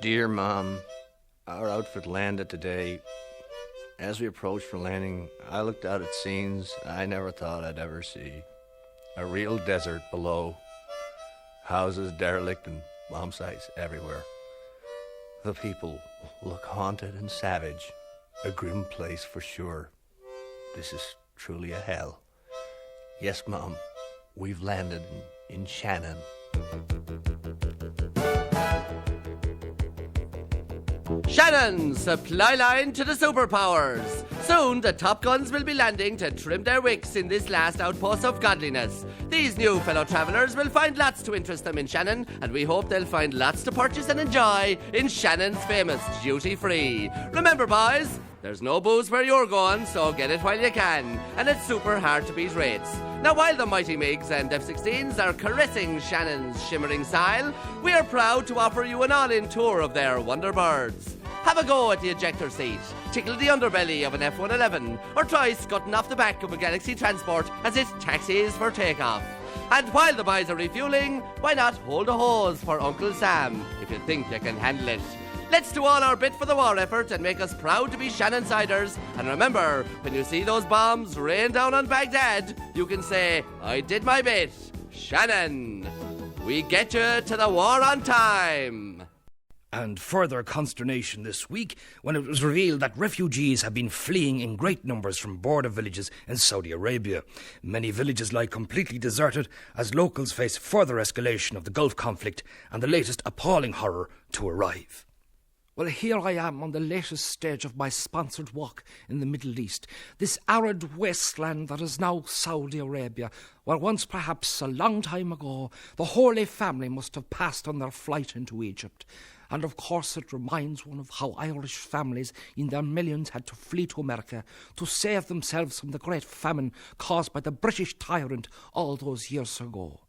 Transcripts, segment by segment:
Dear Mom, our outfit landed today. As we approached for landing, I looked out at scenes I never thought I'd ever see. A real desert below. Houses derelict and bomb sites everywhere. The people look haunted and savage. A grim place for sure. This is truly a hell. Yes, Mom, we've landed in Shannon. Shannon, supply line to the superpowers. Soon the Top Guns will be landing to trim their wicks in this last outpost of godliness. These new fellow travellers will find lots to interest them in Shannon, and we hope they'll find lots to purchase and enjoy in Shannon's famous duty-free. Remember, boys, there's no booze where you're going, so get it while you can, and it's super hard to beat rates. Now, while the Mighty MiGs and F-16s are caressing Shannon's shimmering style, we are proud to offer you an all-in tour of their Wonderbirds. Have a go at the ejector seat, tickle the underbelly of an F-111, or try scutting off the back of a Galaxy Transport as it taxis for takeoff. And while the boys are refueling, why not hold a hose for Uncle Sam, if you think you can handle it. Let's do all our bit for the war effort and make us proud to be Shannonsiders. And remember, when you see those bombs rain down on Baghdad, you can say, I did my bit. Shannon, we get you to the war on time. And further consternation this week when it was revealed that refugees have been fleeing in great numbers from border villages in Saudi Arabia. Many villages lie completely deserted as locals face further escalation of the Gulf conflict and the latest appalling horror to arrive. Well, here I am on the latest stage of my sponsored walk in the Middle East, this arid wasteland that is now Saudi Arabia, where once perhaps a long time ago the Holy Family must have passed on their flight into Egypt. And of course it reminds one of how Irish families in their millions had to flee to America to save themselves from the great famine caused by the British tyrant all those years ago.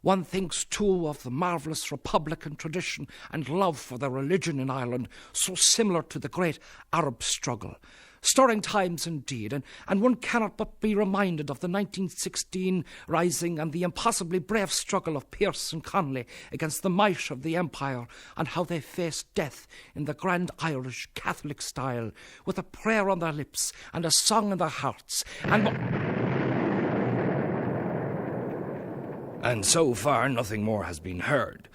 One thinks, too, of the marvellous Republican tradition and love for their religion in Ireland, so similar to the great Arab struggle. Stirring times indeed, and one cannot but be reminded of the 1916 rising and the impossibly brave struggle of Pearse and Connolly against the might of the Empire, and how they faced death in the grand Irish Catholic style, with a prayer on their lips and a song in their hearts, And so far, nothing more has been heard.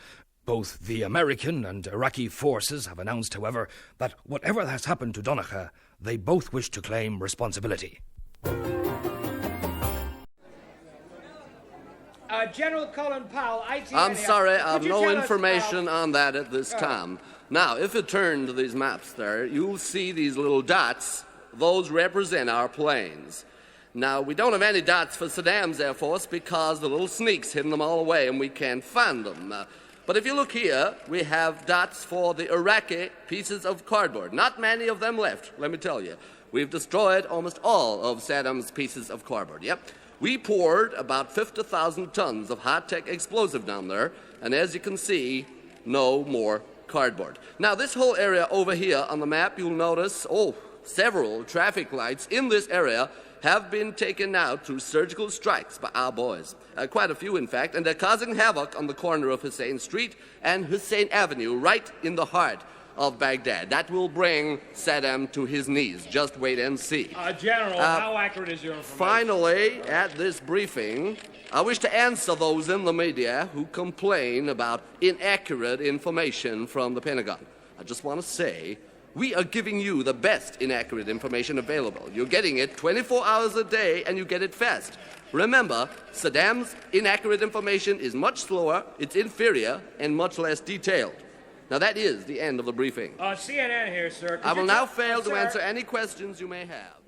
Both the American and Iraqi forces have announced, however, that whatever has happened to Donogh, they both wish to claim responsibility. General Colin Powell, ITN. I'm sorry, I have no information on that at this time. Now, if you turn to these maps there, you'll see these little dots. Those represent our planes. Now, we don't have any dots for Saddam's Air Force because the little sneak's hidden them all away and we can't find them. But if you look here, we have dots for the Iraqi pieces of cardboard. Not many of them left, let me tell you. We've destroyed almost all of Saddam's pieces of cardboard. Yep. We poured about 50,000 tons of high-tech explosive down there, and as you can see, no more cardboard. Now, this whole area over here on the map, you'll notice, several traffic lights in this area have been taken out through surgical strikes by our boys. Quite a few, in fact, and they're causing havoc on the corner of Hussein Street and Hussein Avenue, right in the heart of Baghdad. That will bring Saddam to his knees. Just wait and see. General, how accurate is your information? Finally, at this briefing, I wish to answer those in the media who complain about inaccurate information from the Pentagon. I just want to say, we are giving you the best inaccurate information available. You're getting it 24 hours a day, and you get it fast. Remember, Saddam's inaccurate information is much slower, it's inferior, and much less detailed. Now, that is the end of the briefing. CNN here, sir. I will now fail to answer any questions you may have.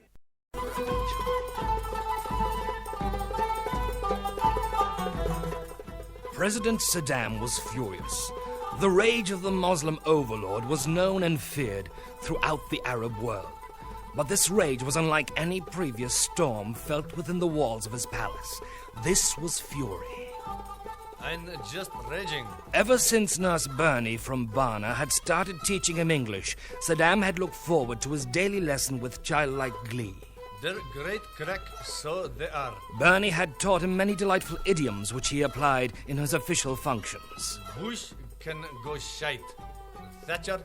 President Saddam was furious. The rage of the Muslim overlord was known and feared throughout the Arab world. But this rage was unlike any previous storm felt within the walls of his palace. This was fury. I'm just raging. Ever since Nurse Bernie from Barna had started teaching him English, Saddam had looked forward to his daily lesson with childlike glee. They're great crack, so they are. Bernie had taught him many delightful idioms which he applied in his official functions. Bush can go shite. Thatcher,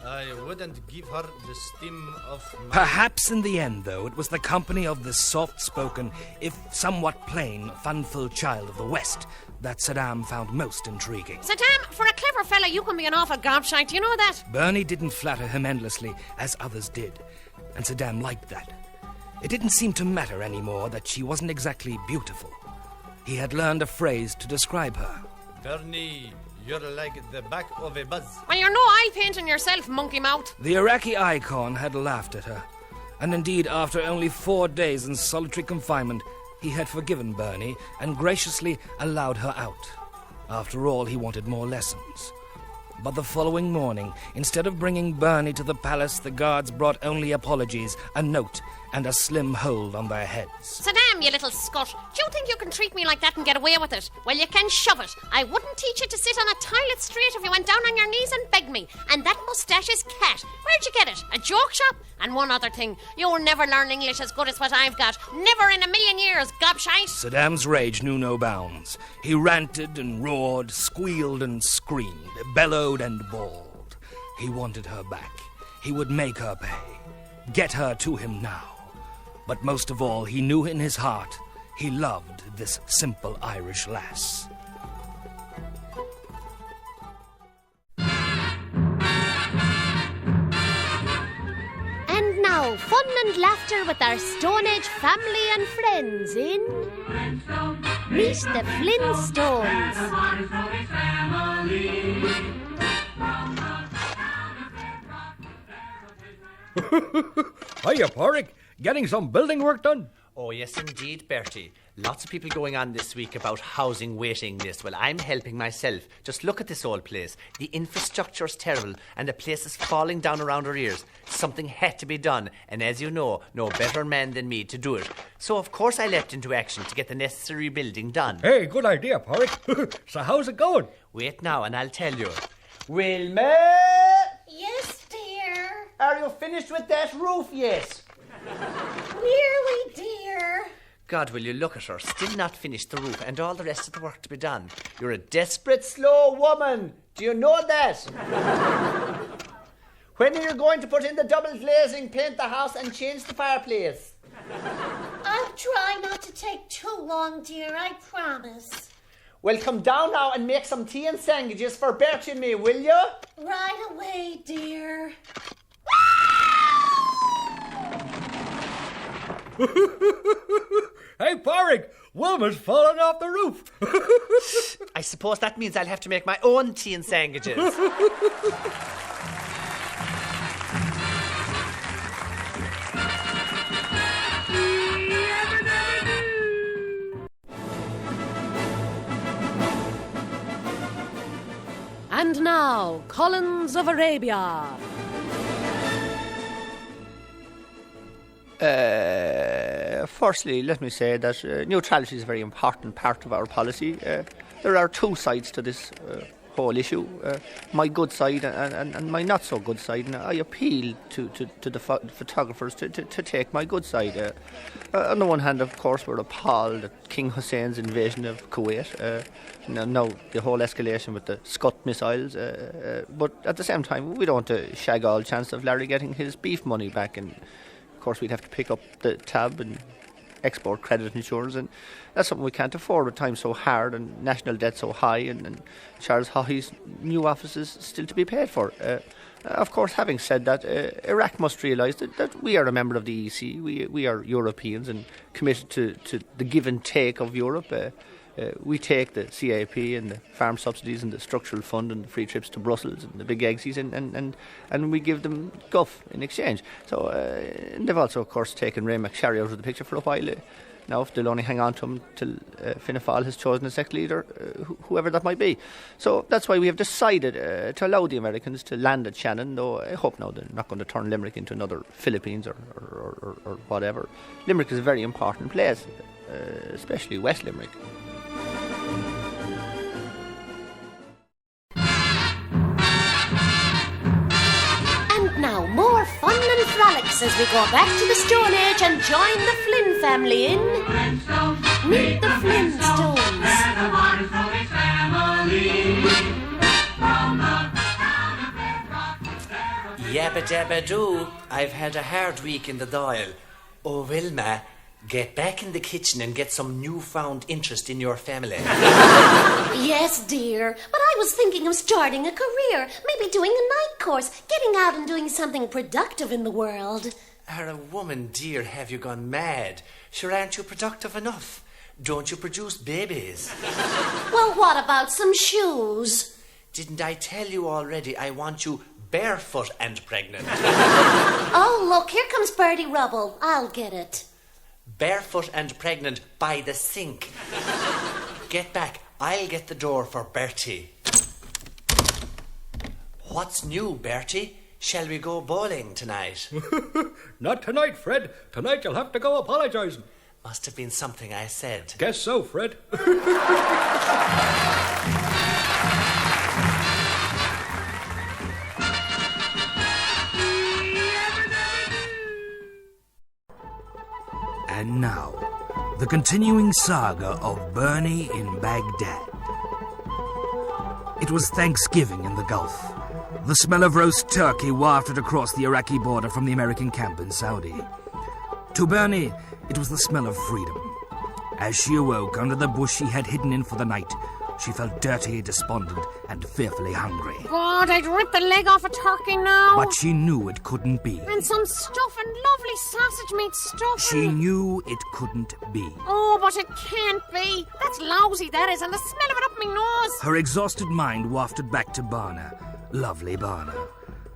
I wouldn't give her the steam of my... Perhaps in the end, though, it was the company of this soft-spoken, if somewhat plain, fun-filled child of the West that Saddam found most intriguing. Saddam, for a clever fella, you can be an awful gobshite, you know that? Bernie didn't flatter him endlessly, as others did, and Saddam liked that. It didn't seem to matter anymore that she wasn't exactly beautiful. He had learned a phrase to describe her. Bernie, you're like the back of a buzz. Well, you're no eye painting yourself, monkey mouth. The Iraqi icon had laughed at her, and indeed, after only 4 days in solitary confinement, he had forgiven Bernie and graciously allowed her out. After all, he wanted more lessons. But the following morning, instead of bringing Bernie to the palace, the guards brought only apologies, a note, and a slim hold on their heads. Saddam, you little scut. Do you think you can treat me like that and get away with it? Well, you can shove it. I wouldn't teach you to sit on a toilet straight if you went down on your knees and begged me. And that moustache is cat. Where'd you get it? A joke shop? And one other thing, you'll never learn English as good as what I've got. Never in a million years, gobshite. Saddam's rage knew no bounds. He ranted and roared, squealed and screamed, bellowed and bawled. He wanted her back. He would make her pay. Get her to him now. But most of all, he knew in his heart he loved this simple Irish lass. And now, fun and laughter with our Stone Age family and friends in... Meet the Flintstones. Hiya, Porrick. Getting some building work done? Oh, yes, indeed, Bertie. Lots of people going on this week about housing waiting list. Well, I'm helping myself. Just look at this old place. The infrastructure's terrible and the place is falling down around our ears. Something had to be done, and as you know, no better man than me to do it. So, of course, I leapt into action to get the necessary building done. Hey, good idea, Porrick. So how's it going? Wait now, and I'll tell you. Wilma! Yes, dear. Are you finished with that roof yet? Nearly, dear. God, will you look at her, still not finished the roof and all the rest of the work to be done. You're a desperate, slow woman. Do you know that? When are you going to put in the double glazing, paint the house and change the fireplace? I'll try not to take too long, dear, I promise. Well, come down now and make some tea and sandwiches for Bertie and me, will you? Right away, dear. Hey, Porrick, Wilma's fallen off the roof. I suppose that means I'll have to make my own tea and sandwiches. And now, Collins of Arabia. Firstly, let me say that neutrality is a very important part of our policy. There are two sides to this whole issue, my good side and my not so good side, and I appeal to the photographers to take my good side. On the one hand, of course, we're appalled at King Hussein's invasion of Kuwait, now the whole escalation with the Scud missiles, but at the same time we don't want to shag all chance of Larry getting his beef money back, and of course we'd have to pick up the tab and export credit insurance, and that's something we can't afford with times so hard and national debt so high, and Charles Haughey's new offices still to be paid for. Of course, having said that, Iraq must realise that we are a member of the EC. We are Europeans and committed to the give and take of Europe. We take the CAP and the farm subsidies and the structural fund and the free trips to Brussels and the big exits, and we give them guff in exchange. So and they've also, of course, taken Ray McSharry out of the picture for a while. Now, if they'll only hang on to him till Fianna Fáil has chosen a second leader, whoever that might be. So that's why we have decided to allow the Americans to land at Shannon, though I hope now they're not going to turn Limerick into another Philippines or whatever. Limerick is a very important place, especially West Limerick. Now, more fun and frolics as we go back to the Stone Age and join the Flynn family in Meet the Flintstones. Yabba dabba doo, I've had a hard week in the dial. Oh, Wilma, get back in the kitchen and get some newfound interest in your family. Yes, dear, but I was thinking of starting a career, maybe doing a night course, getting out and doing something productive in the world. Are a woman, dear, have you gone mad? Sure, aren't you productive enough? Don't you produce babies? Well, what about some shoes? Didn't I tell you already I want you barefoot and pregnant? Oh, look, here comes Bertie Rubble. I'll get it. Barefoot and pregnant by the sink. Get back. I'll get the door for Bertie. What's new, Bertie? Shall we go bowling tonight? Not tonight, Fred. Tonight you'll have to go apologising. Must have been something I said. Guess so, Fred. And now, the continuing saga of Bernie in Baghdad. It was Thanksgiving in the Gulf. The smell of roast turkey wafted across the Iraqi border from the American camp in Saudi. To Bernie, it was the smell of freedom. As she awoke under the bush she had hidden in for the night, she felt dirty, despondent, and fearfully hungry. God, I'd rip the leg off a turkey now. But she knew it couldn't be. And some stuff and lovely sausage meat stuff. She knew it couldn't be. Oh, but it can't be. That's lousy, that is, and the smell of it up my nose. Her exhausted mind wafted back to Barna, lovely Barna,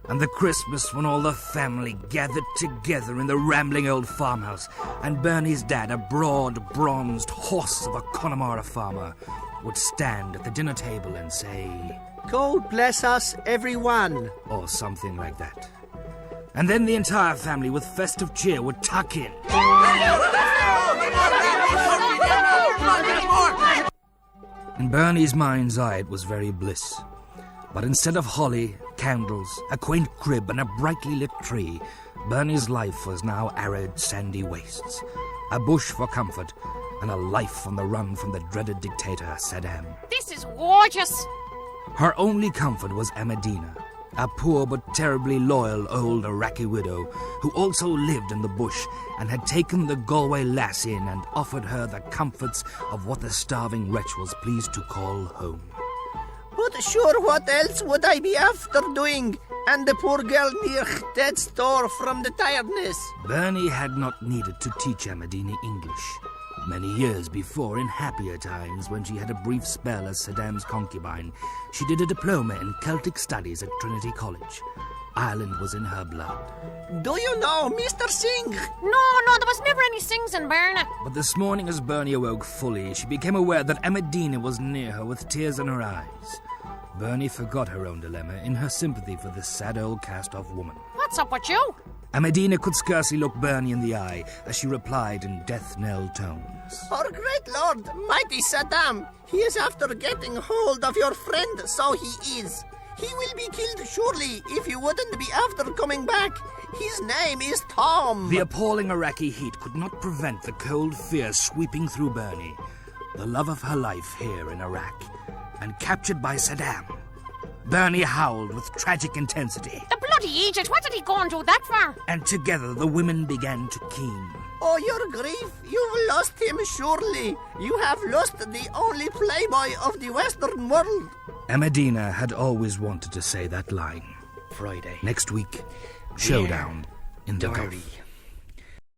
and the Christmas when all the family gathered together in the rambling old farmhouse, and Bernie's dad, a broad, bronzed horse of a Connemara farmer, would stand at the dinner table and say, God bless us, everyone, or something like that. And then the entire family, with festive cheer, would tuck in. In Bernie's mind's eye, it was very bliss. But instead of holly, candles, a quaint crib, and a brightly lit tree, Bernie's life was now arid, sandy wastes, a bush for comfort, and a life on the run from the dreaded dictator, Saddam. This is gorgeous. Her only comfort was Ahmadina, a poor but terribly loyal old Iraqi widow who also lived in the bush and had taken the Galway lass in and offered her the comforts of what the starving wretch was pleased to call home. But sure, what else would I be after doing? And the poor girl near death's door from the tiredness. Bernie had not needed to teach Ahmadina English. Many years before, in happier times, when she had a brief spell as Saddam's concubine, she did a diploma in Celtic studies at Trinity College. Ireland was in her blood. Do you know Mr. Singh? No, there was never any sings in Berna. But this morning, as Bernie awoke fully, she became aware that Ahmadina was near her with tears in her eyes. Bernie forgot her own dilemma in her sympathy for this sad old cast-off woman. What's up with you? Ahmadina could scarcely look Bernie in the eye as she replied in death-knell tones. Our great lord, mighty Saddam, he is after getting hold of your friend, so he is. He will be killed surely if you wouldn't be after coming back. His name is Tom. The appalling Iraqi heat could not prevent the cold fear sweeping through Bernie. The love of her life here in Iraq, and captured by Saddam. Bernie howled with tragic intensity. The bloody Egypt, what did he go and do that for? And together the women began to keen. Oh, your grief, you've lost him surely. You have lost the only playboy of the Western world. Ahmadina had always wanted to say that line. Friday. Next week, showdown in the Gulf.